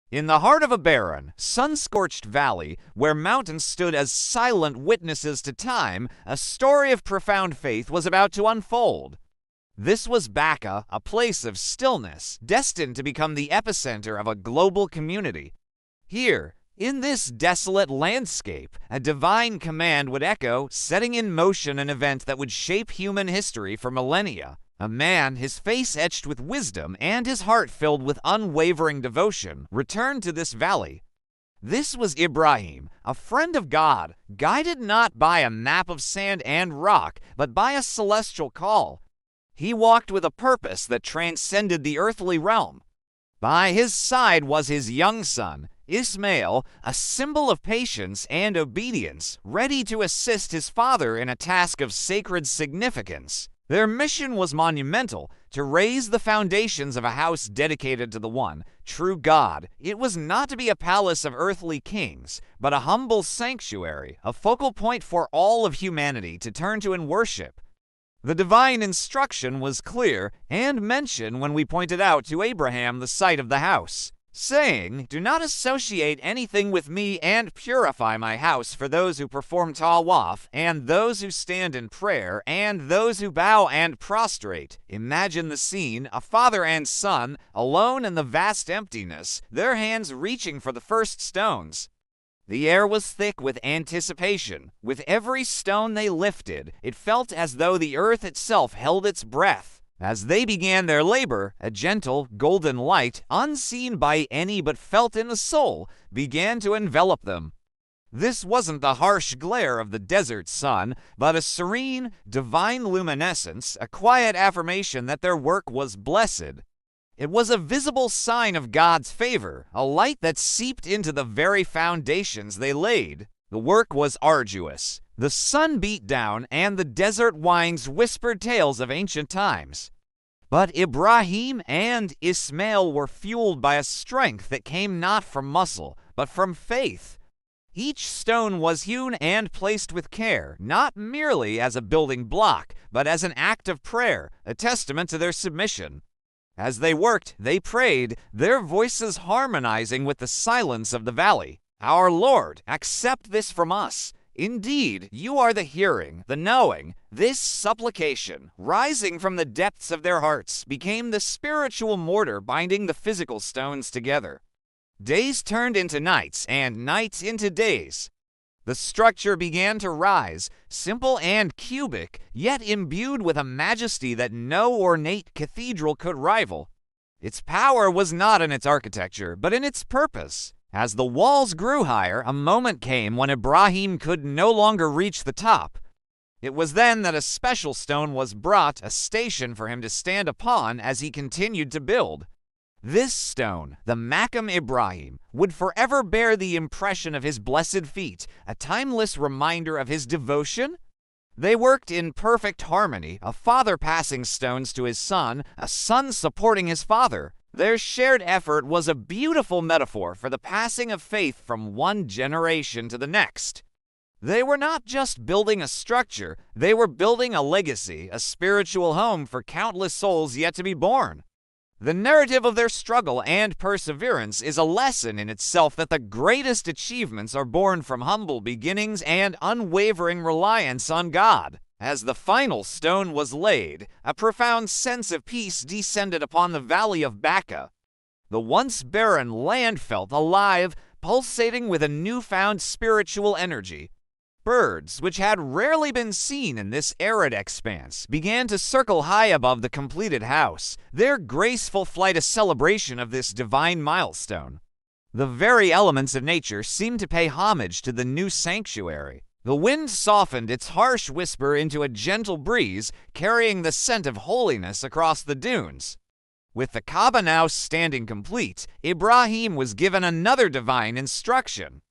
In the heart of a barren, sun-scorched valley, where mountains stood as silent witnesses to time, a story of profound faith was about to unfold. This was Mecca, a place of stillness, destined to become the epicenter of a global community. Here, in this desolate landscape, a divine command would echo, setting in motion an event that would shape human history for millennia. A man, his face etched with wisdom and his heart filled with unwavering devotion, returned to this valley. This was Ibrahim, a friend of God, guided not by a map of sand and rock, but by a celestial call. He walked with a purpose that transcended the earthly realm. By his side was his young son, Ismail, a symbol of patience and obedience, ready to assist his father in a task of sacred significance. Their mission was monumental, to raise the foundations of a house dedicated to the one, true God. It was not to be a palace of earthly kings, but a humble sanctuary, a focal point for all of humanity to turn to in worship. The divine instruction was clear and mentioned when we pointed out to Abraham the site of the house, saying, "Do not associate anything with me and purify my house for those who perform tawaf, and those who stand in prayer, and those who bow and prostrate." Imagine the scene, a father and son, alone in the vast emptiness, their hands reaching for the first stones. The air was thick with anticipation. With every stone they lifted, it felt as though the earth itself held its breath. As they began their labor, a gentle, golden light, unseen by any but felt in the soul, began to envelop them. This wasn't the harsh glare of the desert sun, but a serene, divine luminescence, a quiet affirmation that their work was blessed. It was a visible sign of God's favor, a light that seeped into the very foundations they laid. The work was arduous. The sun beat down, and the desert winds whispered tales of ancient times. But Ibrahim and Ismail were fueled by a strength that came not from muscle, but from faith. Each stone was hewn and placed with care, not merely as a building block, but as an act of prayer, a testament to their submission. As they worked, they prayed, their voices harmonizing with the silence of the valley. "Our Lord, accept this from us. Indeed, you are the hearing, the knowing." This supplication, rising from the depths of their hearts, became the spiritual mortar binding the physical stones together. Days turned into nights, and nights into days. The structure began to rise, simple and cubic, yet imbued with a majesty that no ornate cathedral could rival. Its power was not in its architecture, but in its purpose. As the walls grew higher, a moment came when Ibrahim could no longer reach the top. It was then that a special stone was brought, a station for him to stand upon as he continued to build. This stone, the Maqam Ibrahim, would forever bear the impression of his blessed feet, a timeless reminder of his devotion. They worked in perfect harmony, a father passing stones to his son, a son supporting his father. Their shared effort was a beautiful metaphor for the passing of faith from one generation to the next. They were not just building a structure, they were building a legacy, a spiritual home for countless souls yet to be born. The narrative of their struggle and perseverance is a lesson in itself that the greatest achievements are born from humble beginnings and unwavering reliance on God. As the final stone was laid, a profound sense of peace descended upon the valley of Mecca. The once barren land felt alive, pulsating with a newfound spiritual energy. Birds, which had rarely been seen in this arid expanse, began to circle high above the completed house, their graceful flight a celebration of this divine milestone. The very elements of nature seemed to pay homage to the new sanctuary. The wind softened its harsh whisper into a gentle breeze, carrying the scent of holiness across the dunes. With the Kaaba now standing complete, Ibrahim was given another divine instruction.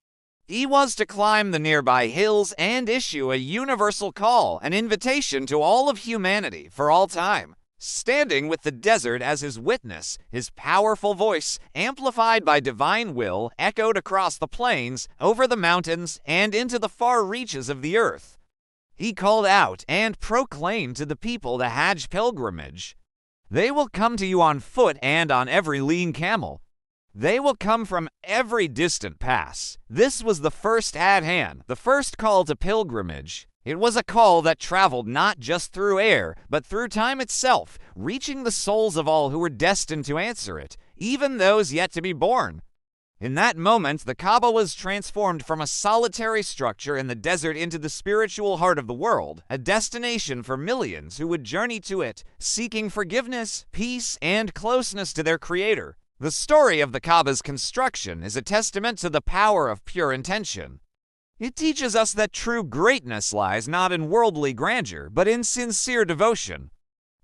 He was to climb the nearby hills and issue a universal call, an invitation to all of humanity for all time. Standing with the desert as his witness, his powerful voice, amplified by divine will, echoed across the plains, over the mountains, and into the far reaches of the earth. He called out and proclaimed to the people the Hajj pilgrimage. "They will come to you on foot and on every lean camel." They will come from every distant pass. This was the first at hand, the first call to pilgrimage. It was a call that traveled not just through air, but through time itself, reaching the souls of all who were destined to answer it, even those yet to be born. In that moment, the Kaaba was transformed from a solitary structure in the desert into the spiritual heart of the world, a destination for millions who would journey to it, seeking forgiveness, peace, and closeness to their Creator. The story of the Kaaba's construction is a testament to the power of pure intention. It teaches us that true greatness lies not in worldly grandeur, but in sincere devotion.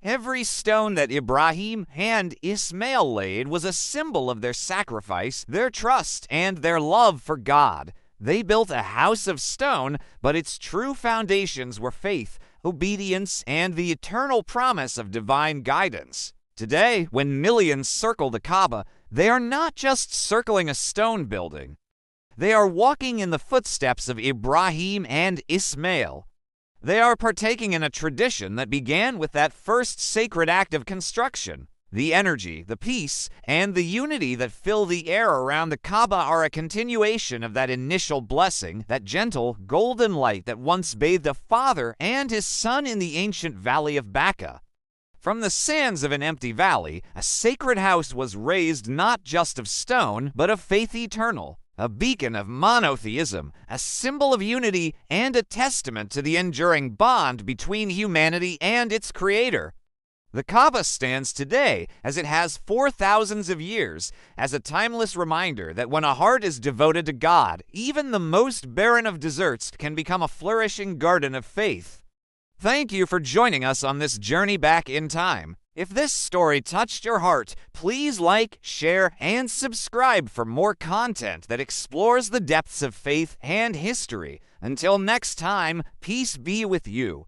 Every stone that Ibrahim and Ismail laid was a symbol of their sacrifice, their trust, and their love for God. They built a house of stone, but its true foundations were faith, obedience, and the eternal promise of divine guidance. Today, when millions circle the Kaaba, they are not just circling a stone building. They are walking in the footsteps of Ibrahim and Ismail. They are partaking in a tradition that began with that first sacred act of construction. The energy, the peace, and the unity that fill the air around the Kaaba are a continuation of that initial blessing, that gentle, golden light that once bathed a father and his son in the ancient valley of Mecca. From the sands of an empty valley, a sacred house was raised not just of stone, but of faith eternal, a beacon of monotheism, a symbol of unity, and a testament to the enduring bond between humanity and its Creator. The Kaaba stands today, as it has for thousands of years, as a timeless reminder that when a heart is devoted to God, even the most barren of deserts can become a flourishing garden of faith. Thank you for joining us on this journey back in time. If this story touched your heart, please like, share, and subscribe for more content that explores the depths of faith and history. Until next time, peace be with you.